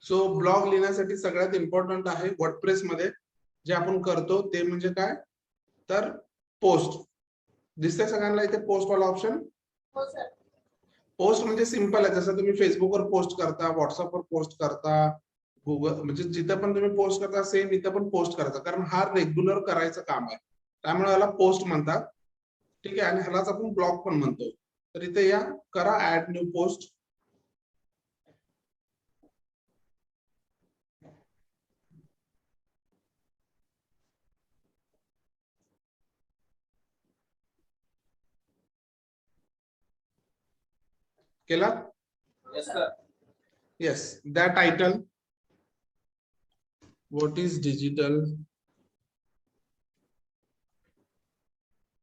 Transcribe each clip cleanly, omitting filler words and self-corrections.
So blog लिहिण्यासाठी सगळ्यात important आहे वर्डप्रेस मध्ये जे आपण करतो ते म्हणजे काय तर पोस्ट. दिसतंय सगळ्यांना इथे पोस्ट वाला ऑप्शन. पोस्ट म्हणजे सिंपल आहे, जसं तुम्ही फेसबुकवर पोस्ट करता, व्हॉट्सअपवर पोस्ट करता, गुगल म्हणजे जिथं पण तुम्ही पोस्ट करता सेम इथं पण पोस्ट करायचा, कारण हा रेग्युलर करायचं काम आहे, त्यामुळे याला पोस्ट म्हणतात. ठीक आहे, आणि ह्यालाच आपण ब्लॉग पण म्हणतो. तर इथे या करा ऍड न्यू पोस्ट. केला? येस, द्या title what is digital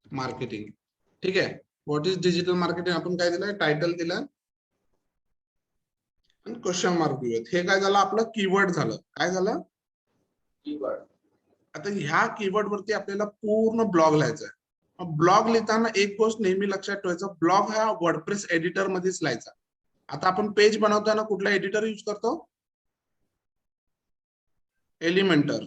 marketing. ठीक आहे, व्हॉट इज डिजिटल मार्केटिंग आपण काय दिलंय टायटल दिलं आणि क्वेश्चन मार्क दिलेत. हे काय झालं आपलं कीवर्ड झालं. काय झालं कीवर्ड. आता ह्या कीवर्ड वरती आपल्याला पूर्ण ब्लॉग लिहायचा आहे. ब्लॉग लिहिताना एक गोष्ट नेहमी लक्षात ठेवायचं, ब्लॉग हा वर्डप्रेस एडिटर मध्येच लिहायचा. आता आपण पेज बनवताना कुठला एडिटर यूज करतो एलिमेंटर.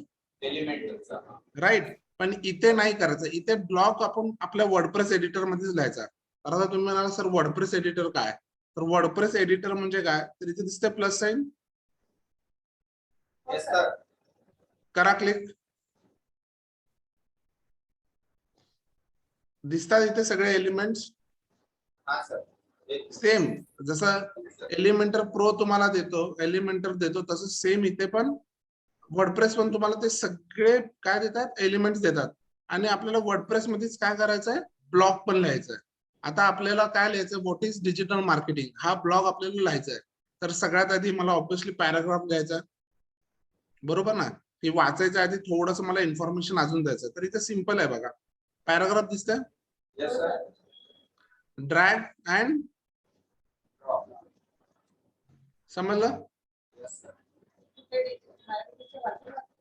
राईट, पण इथे नाही करायचं, इथे ब्लॉग आपण आपल्या वर्डप्रेस एडिटर मध्येच लिहायचा. तर आता तुम्ही म्हणाल सर वर्डप्रेस एडिटर काय, तर वर्डप्रेस एडिटर म्हणजे काय, तर इथे दिसतंय प्लस साइन. करा क्लिक. दिसतात इथे सगळे एलिमेंट्स. सेम जसं एलिमेंटर प्रो तुम्हाला देतो, एलिमेंटर देतो, तसं सेम इथे पण वर्डप्रेस पण तुम्हाला ते सगळे काय देतात एलिमेंट्स देतात. आणि आपल्याला वर्डप्रेस मध्येच काय करायचंय ब्लॉग पण लिहायचंय. आता आपल्याला काय लिहायचं व्हॉट इज डिजिटल मार्केटिंग हा ब्लॉग आपल्याला लिहायचा आहे. तर सगळ्यात आधी मला ऑब्विसली पॅराग्राफ द्यायचा, बरोबर ना. हे वाचायच्या आधी थोडस मला इन्फॉर्मेशन अजून द्यायचं. तर इथे सिंपल आहे बघा, पॅराग्राफ दिसतंय. ड्रॅग अँड समजलं.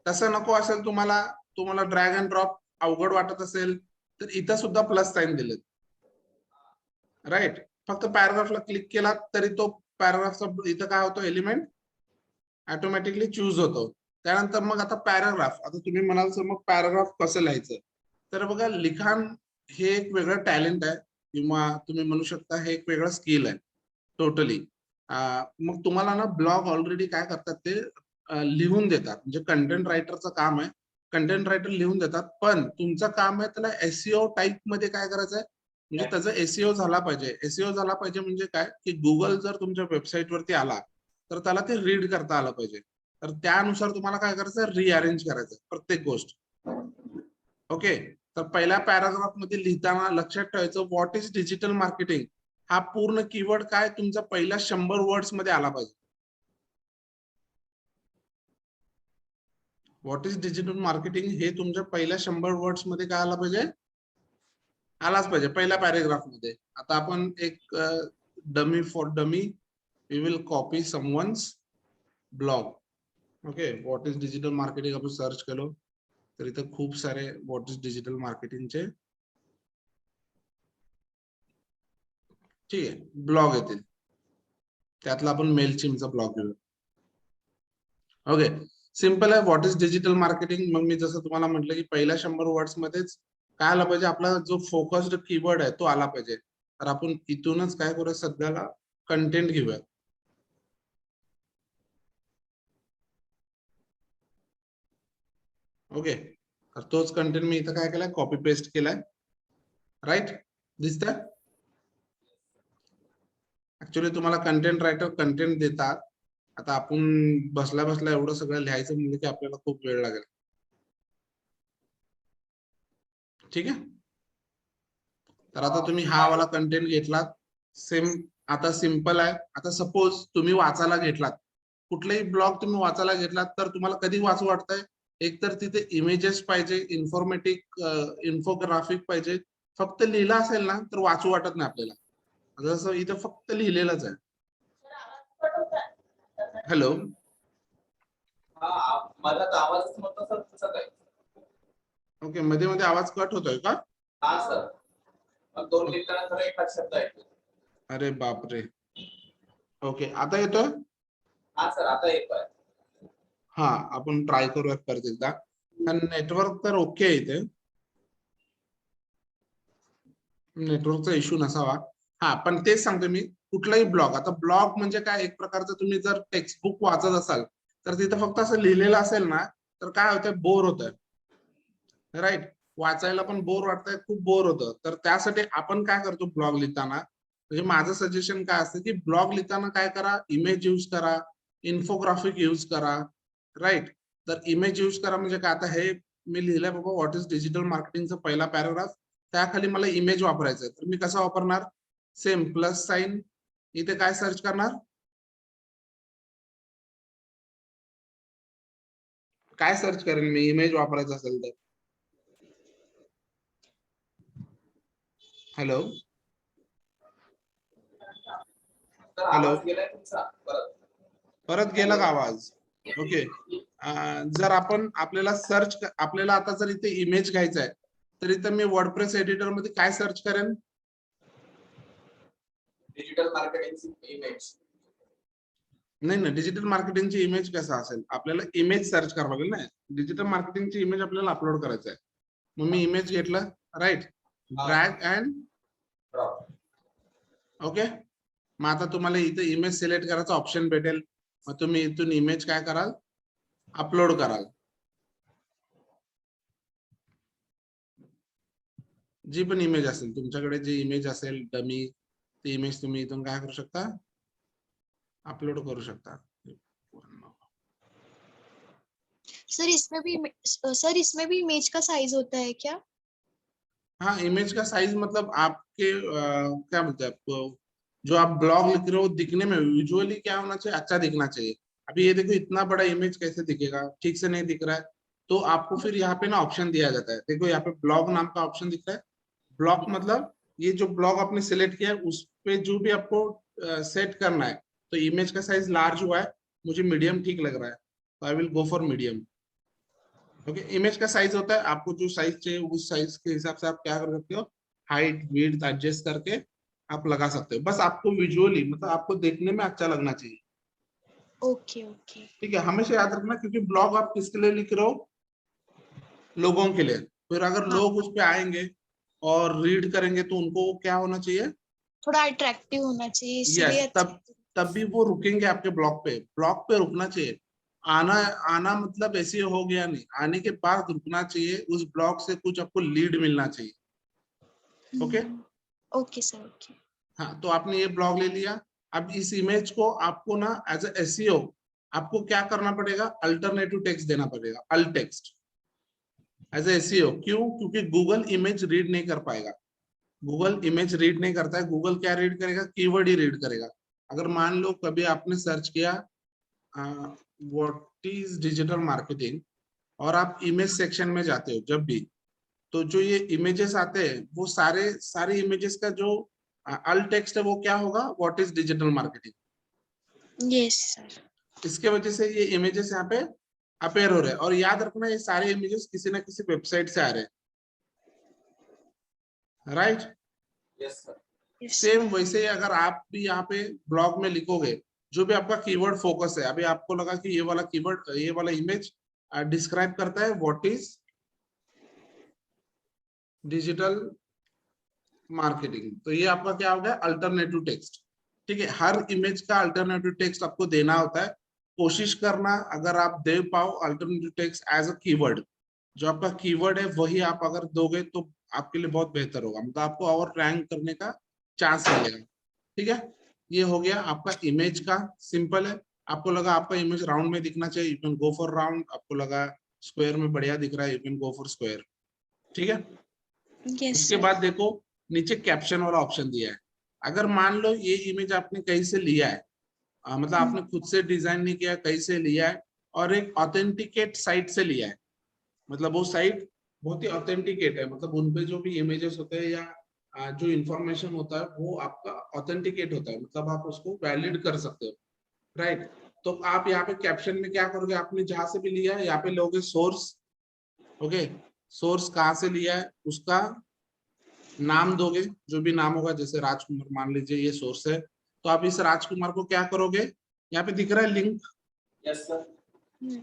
तसं नको असेल तुम्हाला, तुम्हाला ड्रॅग अँड ड्रॉप अवघड वाटत असेल तर इथं सुद्धा प्लस साइन दिलेत. राईट, फक्त पॅराग्राफला क्लिक केला तरी तो पॅराग्राफचा इथं काय होतो एलिमेंट ऑटोमॅटिकली चूज होतो. त्यानंतर मग आता पॅराग्राफ, आता तुम्ही म्हणाल सर मग पॅराग्राफ कसं लिहायचं, तर बघा लिखाण हे एक वेगळं टॅलेंट आहे, किंवा तुम्ही म्हणू शकता हे एक वेगळं स्किल आहे टोटली. मग तुम्हाला ना ब्लॉग ऑलरेडी काय करतात ते लिहून देतात, म्हणजे कंटेंट रायटरचं काम आहे, कंटेंट रायटर लिहून देतात. पण तुमचं काम आहे त्याला एसईओ टाईप मध्ये काय करायचं आहे, म्हणजे त्याचा एसईओ झाला पाहिजे. एसईओ झाला पाहिजे म्हणजे काय की गुगल जर तुमच्या वेबसाईट वरती आला तर त्याला ते रीड करता आलं पाहिजे. तर त्यानुसार तुम्हाला काय करायचं रिअरेंज करायचं प्रत्येक गोष्ट. ओके, तर पहिल्या पॅराग्राफ मध्ये लिहिताना लक्षात ठेवायचं व्हॉट इज डिजिटल मार्केटिंग हा पूर्ण कीवर्ड काय तुमचा पहिल्या 100 वर्ड्स मध्ये आला पाहिजे. व्हॉट इज डिजिटल मार्केटिंग हे तुमच्या पहिल्या 100 वर्ड्स मध्ये काय आला पाहिजे, आलाच पाहिजे पहिल्या पॅराग्राफ मध्ये. आता आपण एक dummy for dummy we will copy someone's blog. Okay, what is digital marketing आपण सर्च केलो तर इथे खूप सारे व्हॉट इज डिजिटल मार्केटिंगचे ठीक आहे ब्लॉग येतील. त्यातला आपण मेलचिमचा ब्लॉग घेऊ. ओके, सिंपल आहे व्हॉट इज डिजिटल मार्केटिंग. मग मी जसं तुम्हाला म्हटलं की पहिल्या 100 वर्ड्स मध्येच काय आला पाहिजे, आपला जो फोकस्ड कीवर्ड आहे तो आला पाहिजे. तर आपण इथूनच काय करूया सध्याला कंटेंट घेऊया. ओके, तर तोच कंटेंट मी इथं काय केलाय कॉपी पेस्ट केलाय. राईट, दिसतंय. ऍक्च्युली तुम्हाला कंटेंट रायटर कंटेंट देतात. आता आपण बसल्या बसल्या एवढं सगळं लिहायचं म्हणजे की आपल्याला खूप वेळ लागेल. ठीक आहे, तर आता तुम्ही हा वाला कंटेंट घेतलात सेम. आता सिंपल आहे, आता सपोज तुम्ही वाचायला घेतलात कुठलाही ब्लॉग तुम्ही वाचायला घेतलात तर तुम्हाला कधी वाचू वाटतंय, एक तर तिथे इमेजेस पाहिजे, इन्फोग्राफिक पाहिजे. फक्त लिहिलं असेल ना तर वाचू वाटत नाही आपल्याला. जसं इथं फक्त लिहिलेलंच आहे. हॅलो, माझा आवाज नव्हता सर तुमचा काय. ओके, मध्ये मध्ये आवाज कट होतोय का. हा सर, 2 मिनिटानंतर एखादा शब्द ऐकतो. अरे बापरे. ओके, आता येतोय. हा सर आता येतोय. हा आपण ट्राय करूया परत एकदा. नेटवर्क तर ओके आहे इथे, नेटवर्कचा इश्यू नसावा. हा पण तेच सांगतो मी, कुठलाही ब्लॉग, आता ब्लॉग म्हणजे काय, एक प्रकारचं तुम्ही जर टेक्स्ट बुक वाचत असाल तर तिथं फक्त असं लिहिलेलं असेल ना, तर काय होतं, बोर होतं. राईट, वाचायला पण बोर वाटतंय, खूप बोर होतं. तर त्यासाठी आपण काय करतो ब्लॉग लिहिताना, म्हणजे माझं सजेशन काय असतं की ब्लॉग लिहिताना काय करा, इमेज यूज करा, इन्फोग्राफिक यूज करा. राईट, तर इमेज यूज करा म्हणजे काय, आता हे मी लिहिलंय बाबा व्हॉट इज डिजिटल मार्केटिंगचा पहिला पॅराग्राफ, त्याखाली मला इमेज वापरायचं, तर मी कसं वापरणार, सेम प्लस साइन, इथे काय सर्च करणार, काय सर्च करेन मी इमेज वापरायचं असेल तर. हॅलो तर हॅलो, आवाज गेलाय तुमचा परत. परत गेला का आवाज? ओके. जर आपण आपल्याला आता जर इथे इमेज घ्यायचा आहे, तर इथं मी वर्डप्रेस एडिटर मध्ये काय सर्च करेन, डिजिटल मार्केटिंग इमेज. नाही ना, डिजिटल मार्केटिंगची इमेज कसा असेल, आपल्याला इमेज सर्च करावं लागेल ना, डिजिटल मार्केटिंगची इमेज आपल्याला अपलोड करायचं आहे. मग मी इमेज घेतलं, राईट, ड्रॅग अँड ओके. मग आता तुम्हाला इथे इमेज सिलेक्ट करायचा ऑप्शन भेटेल, मग तुम्ही इथून इमेज काय कराल, अपलोड कराल. जी पण इमेज असेल तुमच्याकडे, जी इमेज असेल डमी, ती इमेज तुम्ही इथून काय करू शकता, अपलोड करू शकता. सर इसमें भी इमेज का साइज होता है क्या? हाँ, इमेज का साइज मतलब आपके क्या बोलते हैं आपको, जो आप ब्लॉग लिख रहे हो दिखने में विजुअली क्या होना चाहिए, अच्छा दिखना चाहिए. अभी ये देखो इतना बड़ा इमेज कैसे दिखेगा, ठीक से नहीं दिख रहा है, तो आपको फिर यहाँ पे ना ऑप्शन दिया जाता है. देखो यहाँ पे ब्लॉग नाम का ऑप्शन दिख रहा है. ब्लॉक मतलब ये जो ब्लॉग आपने सिलेक्ट किया है उस पे जो भी आपको सेट करना है. तो इमेज का साइज लार्ज हुआ है, मुझे मीडियम ठीक लग रहा है, तो I will go for medium. Okay, image का साइज होता है, आपको जो साइज चाहिए उस साइज के हिसाब से आप क्या कर सकते हो, हाइट विड्थ एडजस्ट करके आप लगा सकते हो. बस आपको विजुअली मतलब आपको देखने में अच्छा लगना चाहिए. Okay okay. ठीक है, हमेशा याद रखना, क्योंकि ब्लॉग आप किसके लिए लिख रहे हो, लोगों के लिए. फिर अगर हाँ, लोग उस पे आएंगे और रीड करेंगे तो उनको क्या होना चाहिए, थोड़ा अट्रैक्टिव होना चाहिए, यस, इसीलिए तब भी वो रुकेंगे आपके ब्लॉग पे. ब्लॉग पे रुकना चाहिए. आना आना मतलब ऐसे हो गया नहीं, आने के बाद रुकना चाहिए, उस ब्लॉग से कुछ आपको लीड मिलना चाहिए. ओके. Okay sir, okay. हाँ, तो आपने ये ब्लॉग ले लिया. अब इस इमेज को आपको ना एज ए एसईओ आपको क्या करना पड़ेगा, अल्टरनेटिव टेक्स्ट देना पड़ेगा, alt text as a SEO. क्यों, क्योंकि गूगल इमेज रीड नहीं कर पाएगा. गूगल इमेज रीड नहीं करता है, गूगल क्या रीड करेगा, कीवर्ड ही रीड करेगा. अगर मान लो कभी आपने सर्च किया व्हाट इज डिजिटल मार्केटिंग और आप इमेज सेक्शन में जाते हो जब भी, तो जो ये इमेजेस आते हैं वो सारे इमेजेस का जो अल्ट टेक्स्ट है वो क्या होगा, what is digital marketing. Yes sir. इसके वजह से ये इमेजेस यहाँ पे अपेयर हो रहे हैं. और याद रखना ये सारे इमेजेस किसी ना किसी वेबसाइट से आ रहे हैं, राइट. Yes sir. सेम वैसे ही अगर आप भी यहाँ पे ब्लॉग में लिखोगे, जो भी आपका कीवर्ड फोकस है, अभी आपको लगा कि ये वाला कीवर्ड, ये वाला इमेज डिस्क्राइब करता है व्हाट इज डिजिटल मार्केटिंग, तो ये आपका क्या हो गया, अल्टरनेटिव टेक्स्ट. ठीक है, हर इमेज का अल्टरनेटिव टेक्स्ट आपको देना होता है. कोशिश करना अगर आप दे पाओ alternative text as a keyword, जो आपका कीवर्ड है वही आप अगर दोगे तो आपके लिए बहुत बेहतर होगा, मतलब आपको और रैंक करने का चांस मिलेगा. ठीक है, ये हो गया आपका इमेज का. सिंपल है. आपको लगा आपका इमेज राउंड में दिखना चाहिए, you can go for round. आपको लगा स्क्वायर में बढ़िया दिख रहा है, you can go for square. ठीक है. यस उसके सर. बाद देखो नीचे कैप्शन वाला ऑप्शन दिया है. अगर मान लो ये इमेज आपने कहीं से लिया है, मतलब आपने खुद से डिजाइन नहीं किया, कहीं से लिया है और एक ऑथेंटिकेट साइट से लिया है, मतलब वो साइट बहुत ही ऑथेंटिकेट है, मतलब उनपे जो भी इमेजेस होते हैं या जो इंफॉर्मेशन होता है वो आपका ऑथेंटिकेट होता है, मतलब आप उसको वैलिड कर सकते हो, राइट. तो आप यहाँ पे कैप्शन में क्या करोगे, आपने जहां से भी लिया है यहाँ पे लोगे सोर्स. ओके, सोर्स कहाँ से लिया है उसका नाम दोगे, जो भी नाम होगा, जैसे राजकुमार मान लीजिए ये सोर्स है, तो आप इस राजकुमार को क्या करोगे, यहाँ पे दिख रहा है लिंक, यस सर.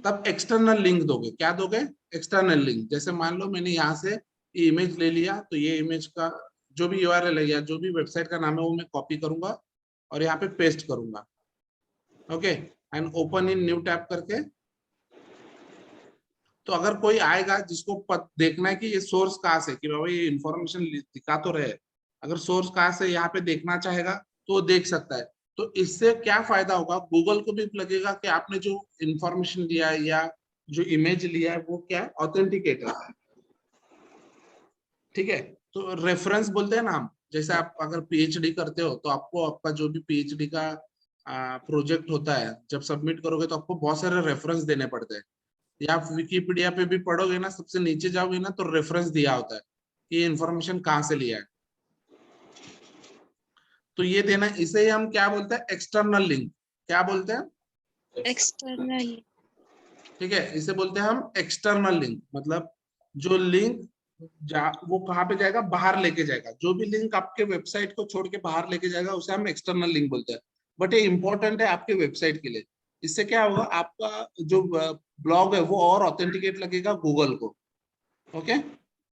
तब एक्सटर्नल लिंक दोगे। क्या दोगे? External link. जैसे मान लो मैंने यहाँ से इमेज ले लिया, तो ये इमेज का जो भी यूआरएल है या जो भी वेबसाइट का नाम है वो मैं कॉपी करूंगा और यहाँ पे पेस्ट करूंगा। Okay, and open in new tab करके। तो अगर कोई आएगा जिसको देखना है कि ये सोर्स कहाँ से, कि बाबा ये इंफॉर्मेशन दिखा तो रहे, अगर सोर्स कहाँ से यहाँ पे देखना चाहेगा तो वो देख सकता है। तो इससे क्या फायदा होगा, गूगल को भी लगेगा कि आपने जो इंफॉर्मेशन लिया है या जो इमेज लिया है वो क्या है, ऑथेंटिकेट है। ठीक है, तो रेफरेंस बोलते हैं ना हम। जैसे आप अगर पीएचडी करते हो तो आपको आपका जो भी पीएचडी का प्रोजेक्ट होता है, जब सबमिट करोगे तो आपको बहुत सारे रेफरेंस देने पड़ते हैं। या आप विकिपीडिया पे भी पढ़ोगे ना, सबसे नीचे जाओगे ना तो रेफरेंस दिया होता है कि ये इंफॉर्मेशन कहाँ से लिया है। तो ये देना, इसे ही हम क्या बोलते हैं, एक्सटर्नल लिंक। क्या बोलते हैं? एक्सटर्नल। ठीक है, इसे बोलते हैं हम एक्सटर्नल लिंक। मतलब जो लिंक वो कहाँ पे जाएगा, बाहर लेके जाएगा। जो भी लिंक आपके वेबसाइट को छोड़ के बाहर लेके जाएगा उसे हम एक्सटर्नल लिंक बोलते हैं। बट ये इंपॉर्टेंट है आपके वेबसाइट के लिए। इससे क्या होगा, आपका जो ब्लॉग है वो और ऑथेंटिकेट लगेगा गूगल को। ओके,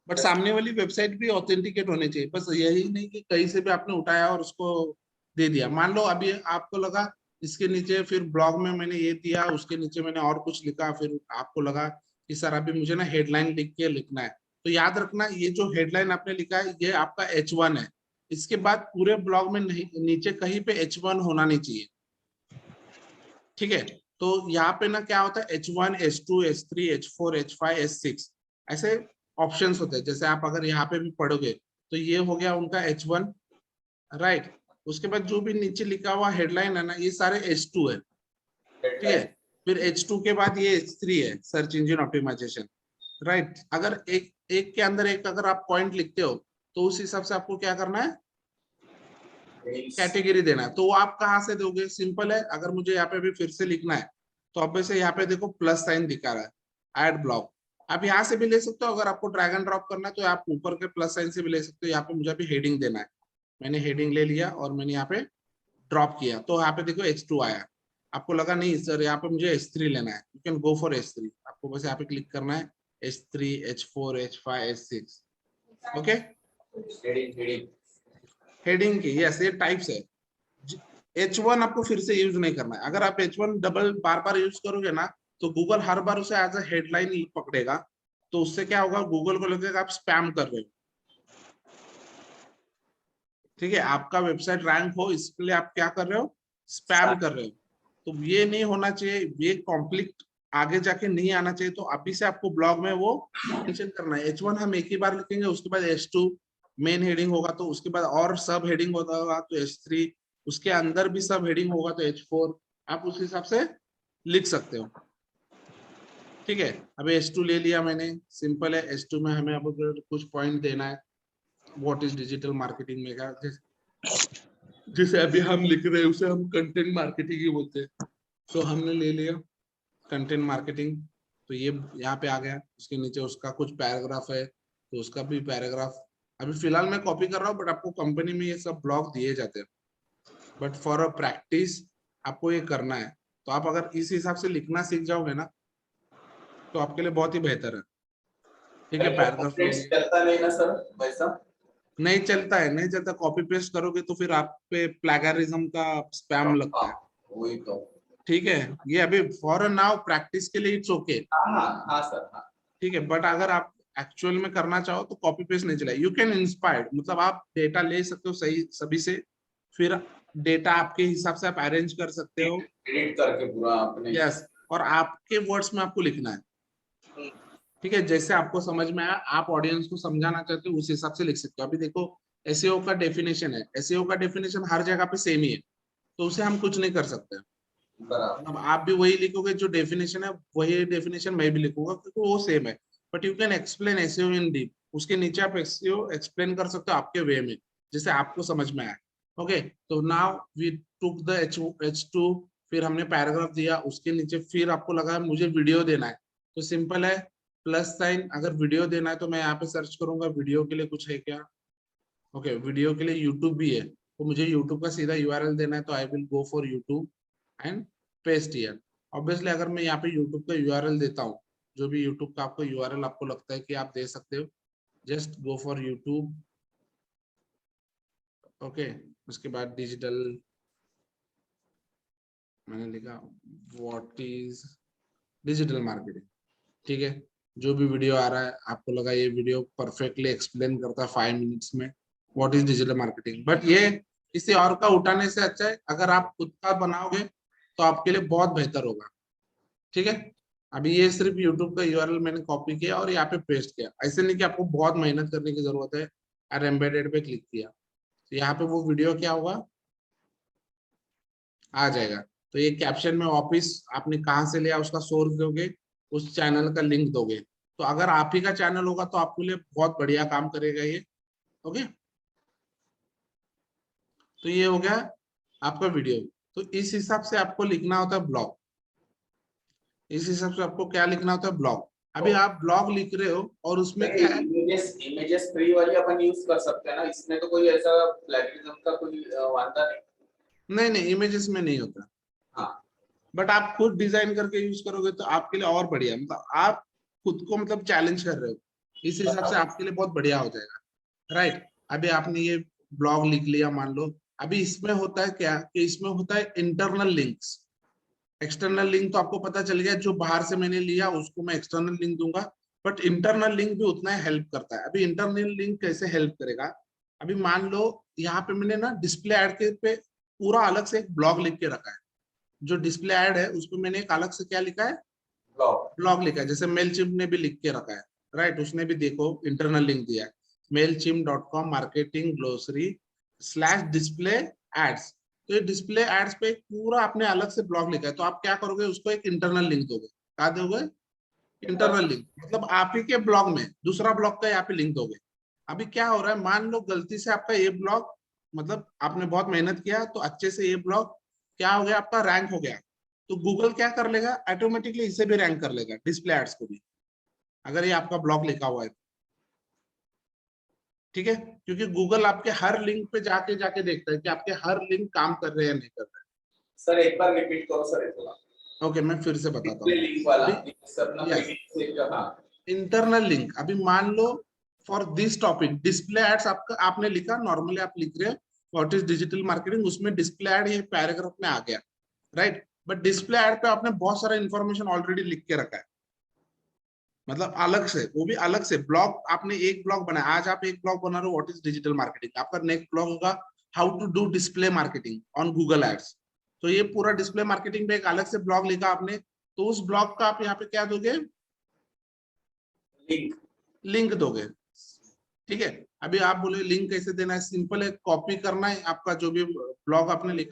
बट सामने वाली वेबसाइट भी ऑथेंटिकेट होनी चाहिए। बस यही नहीं कि कहीं से भी आपने उठाया और उसको दे दिया। मान लो अभी आपको लगा इसके नीचे, फिर ब्लॉग में मैंने ये दिया, उसके नीचे मैंने और कुछ लिखा, फिर आपको लगा कि सर अभी मुझे ना हेडलाइन लिख के लिखना है। तो याद रखना, ये जो हेडलाइन आपने लिखा है ये आपका H1 है। इसके बाद पूरे ब्लॉग में नहीं, नीचे कहीं पे H1 होना नहीं चाहिए। ठीक है, तो यहाँ पे ना क्या होता है, H1, H2, H3, H4, H5, H6 ऐसे ऑप्शंस होते हैं। जैसे आप अगर यहाँ पे भी पढ़ोगे तो ये हो गया उनका H1, राइट। उसके बाद जो भी नीचे लिखा हुआ हेडलाइन है ना, ये सारे H2 है। ठीक है, फिर H2 के बाद ये H3 है, सर्च इंजन ऑप्टिमाइजेशन, राइट। अगर एक एक के अंदर एक अगर आप पॉइंट लिखते हो तो उस हिसाब से आपको क्या करना है, कैटेगरी देना है। तो वो आप कहाँ से दोगे, सिंपल है। अगर मुझे यहाँ पे भी फिर से लिखना है तो अब वैसे यहाँ पे देखो प्लस साइन दिखा रहा है, ऐड ब्लॉक। आप यहाँ से भी ले सकते हो। अगर आपको ड्रैग एंड ड्रॉप करना है तो आप ऊपर के प्लस साइन से भी ले सकते हो। यहाँ पे मुझे अभी हेडिंग देना है, मैंने हेडिंग ले लिया और मैंने यहाँ पे ड्रॉप किया। तो यहाँ पे देखो H2 आया। आपको लगा नहीं सर यहाँ पे मुझे H3 लेना है, you can go for H3। आपको बस यहाँ पे क्लिक करना है, H3, H4, H5, H6। Okay, heading की यस, ये टाइप्स है। H1 आपको फिर से यूज नहीं करना है। अगर आप H1 डबल बार बार यूज करोगे ना तो गूगल हर बार उसे एज अ हेडलाइन पकड़ेगा। तो उससे क्या होगा, गूगल को लगेगा आप स्पैम कर रहे हो। ठीक है, आपका वेबसाइट रैंक हो इसके लिए आप क्या कर रहे हो, स्पैम कर रहे हो। तो ये नहीं होना चाहिए, ये कॉन्फ्लिक्ट आगे जाके नहीं आना चाहिए। तो अभी से आपको ब्लॉग में वो मेंशन करना है। H1 हम एक ही बार लिखेंगे, उसके बाद H2 मेन हेडिंग होगा, तो उसके बाद और सब हेडिंग होगा तो H3, उसके अंदर भी सब हेडिंग होगा तो H4। आप उस हिसाब से लिख सकते हो। ठीक है, अभी H2 ले लिया मैंने, सिंपल है। H2 में हमें अब कुछ पॉइंट देना है, व्हाट इज डिजिटल मार्केटिंग में का, जैसे अभी हम लिख रहे हैं उसे हम कंटेंट मार्केटिंग ही बोलते हैं। तो हमने ले लिया कंटेंट मार्केटिंग, तो ये यहाँ पे आ गया। उसके नीचे उसका कुछ पैराग्राफ है तो उसका भी पैराग्राफ अभी फिलहाल मैं कॉपी कर रहा हूँ, बट आपको कंपनी में ये सब ब्लॉक दिए जाते हैं। बट फॉर अ प्रैक्टिस आपको ये करना है। तो आप अगर इस हिसाब से लिखना सीख जाओगे ना तो आपके लिए बहुत ही बेहतर है। ठीक है, पैराग्राफ ले लिया। चलता नहीं ना सर वैसा? नहीं चलता है, नहीं चलता। कॉपी पेस्ट करोगे तो फिर आप पे प्लेगरिज्म का स्पैम लगता है। वही तो। ठीक है, ये अभी फॉर नाउ प्रैक्टिस के लिए इट्स ओके। हाँ सर, हाँ। ठीक है, बट अगर आप एक्चुअल में करना चाहो तो कॉपी पेस्ट नहीं चला। यू कैन इंस्पायर्ड, मतलब आप डेटा ले सकते हो सही सभी से, फिर डेटा आपके हिसाब से आप अरेंज कर सकते हो। एडिट करके पूरा आपने। यस, और आपके वर्ड्स में आपको लिखना है। ठीक है, जैसे आपको समझ में आया, आप ऑडियंस को समझाना चाहते हो उस हिसाब से लिख सकते हो। अभी देखो एसईओ का डेफिनेशन है, एसईओ का डेफिनेशन हर जगह पे सेम ही है, तो उसे हम कुछ नहीं कर सकते। बराबर। अब आप भी वही लिखोगे जो डेफिनेशन है, वही डेफिनेशन मैं भी लिखूंगा क्योंकि वो सेम है। But you can explain SEO in deep, उसके नीचे आप एसईओ एक्सप्लेन कर सकते हो आपके वे में, जैसे आपको समझ में आया। ओके, तो now we took the H2, फिर हमने पैराग्राफ दिया, उसके नीचे फिर आपको लगा मुझे वीडियो देना है, तो सिंपल है, प्लस साइन। अगर वीडियो देना है तो मैं यहाँ पे सर्च करूंगा वीडियो के लिए कुछ है क्या। ओके, वीडियो के लिए यूट्यूब भी है, तो मुझे यूट्यूब का सीधा यूआरएल देना है, तो I will go for YouTube and paste here. Obviously अगर मैं यहाँ पे यूट्यूब का यूआरएल देता हूँ, जो भी यूट्यूब का आपको यूआरएल आपको लगता है कि आप दे सकते हो, just go for YouTube. Okay, उसके बाद डिजिटल, मैंने लिखा व्हाट इज डिजिटल मार्केटिंग। ठीक है, जो भी वीडियो आ रहा है आपको लगा ये वीडियो परफेक्टली एक्सप्लेन करता है 5 मिनट्स में what is digital marketing, but ये किसी और का उठाने से अच्छा है अगर आप खुद का बनाओगे तो आपके लिए बहुत बेहतर होगा। ठीक है, अभी ये सिर्फ यूट्यूब का यूआरएल मैंने कॉपी किया और यहाँ पे पेस्ट किया। ऐसे नहीं कि आपको बहुत मेहनत करने की जरूरत है। और एम्बेडेड पे क्लिक किया तो यहाँ पे वो वीडियो क्या होगा, आ जाएगा। तो ये कैप्शन में वापिस आपने कहाँ से लिया उसका सोर्स दोगे, उस चैनल का लिंक दोगे। तो अगर आप ही का चैनल होगा तो आपके लिए बहुत बढ़िया काम करेगा ये। ओके, तो ये हो गया आपका वीडियो। तो इस हिसाब से आपको लिखना होता है ब्लॉग। इस हिसाब से आपको क्या लिखना होता है, ब्लॉग। अभी आप ब्लॉग लिख रहे हो और उसमें क्या है, इमेजेस फ्री वाली अपन यूज कर सकते हैं ना, इसमें तो कोई ऐसा प्लेगरिज्म का कोई वादा नहीं। नहीं इमेजेस में नहीं होता। हाँ, बट आप खुद डिजाइन करके यूज करोगे तो आपके लिए और बढ़िया, मतलब आप खुद को मतलब चैलेंज कर रहे हो, इस हिसाब से आपके लिए बहुत बढ़िया हो जाएगा। राइट, अभी आपने ये ब्लॉग लिख लिया मान लो। अभी इसमें होता है क्या कि इसमें होता है इंटरनल लिंक्स। एक्सटर्नल लिंक तो आपको पता चल गया, जो बाहर से मैंने लिया उसको मैं एक्सटर्नल लिंक दूंगा, बट इंटरनल लिंक भी उतना हेल्प करता है। अभी इंटरनल लिंक कैसे हेल्प करेगा, अभी मान लो यहाँ पे मैंने ना डिस्प्ले ऐड के पे पूरा अलग से एक ब्लॉग लिख के रखा है। जो डिस्प्ले ऐड है उसमें मैंने एक अलग से क्या लिखा है, ब्लॉग। ब्लॉग लिखा है। जैसे मेलचिम्प ने भी लिख के रखा है, राइट, उसने भी देखो इंटरनल लिंक दिया है, mailchimp.com marketing glossary slash display ads. तो ये डिस्प्ले एड्स पे पूरा आपने अलग से ब्लॉग लिखा है, तो आप क्या करोगे, उसको एक इंटरनल लिंक दोगे। क्या दोगे, इंटरनल लिंक, मतलब आप ही के ब्लॉग में दूसरा ब्लॉग का यहाँ पे लिंक दोगे। अभी क्या हो रहा है, मान लो गलती से आपका ये ब्लॉग, मतलब आपने बहुत मेहनत किया तो अच्छे से ये ब्लॉग क्या हो गया, आपका रैंक हो गया, तो गूगल क्या कर लेगा, ऑटोमेटिकली इसे भी रैंक कर लेगा, डिस्प्ले एड्स को भी, अगर ये आपका ब्लॉग लिखा हुआ है। ठीक है, क्योंकि गूगल आपके हर लिंक पे जाके जाके देखता है कि आपके हर लिंक काम कर रहे हैं या नहीं कर रहे सर एक बार रिपीट करो सर, एक बार। हैं। ओके, मैं फिर से बताता डिस्प्ले हूँ। लिंक वाला अभी सर ना, यस, से हाँ। इंटरनल लिंक, अभी मान लो for this topic display ads आपका आपने लिखा, नॉर्मली आप लिख रहे हो व्हाट इज डिजिटल मार्केटिंग, उसमें डिस्प्ले एड ये पैराग्राफ में आ गया, राइट, बट डिस्प्ले एड पे आपने बहुत सारा इंफॉर्मेशन ऑलरेडी लिख के रखा है, मतलब अलग से, वो भी अलग से ब्लॉग। आपने एक ब्लॉग बनाया, आज आप एक ब्लॉग बना रहे हो व्हाट इज डिजिटल मार्केटिंग, आपका नेक्स्ट ब्लॉग होगा how to do display marketing on Google ads. तो ये पूरा डिस्प्ले मार्केटिंग पे एक अलग से ब्लॉग लिखा आपने, तो उस ब्लॉग का आप यहाँ पे क्या दोगे, लिंक। लिंक दोगे। ठीक है, अभी आप बोले लिंक कैसे देना है, सिंपल है, कॉपी करना है आपका जो भी ब्लॉग आपने लिखा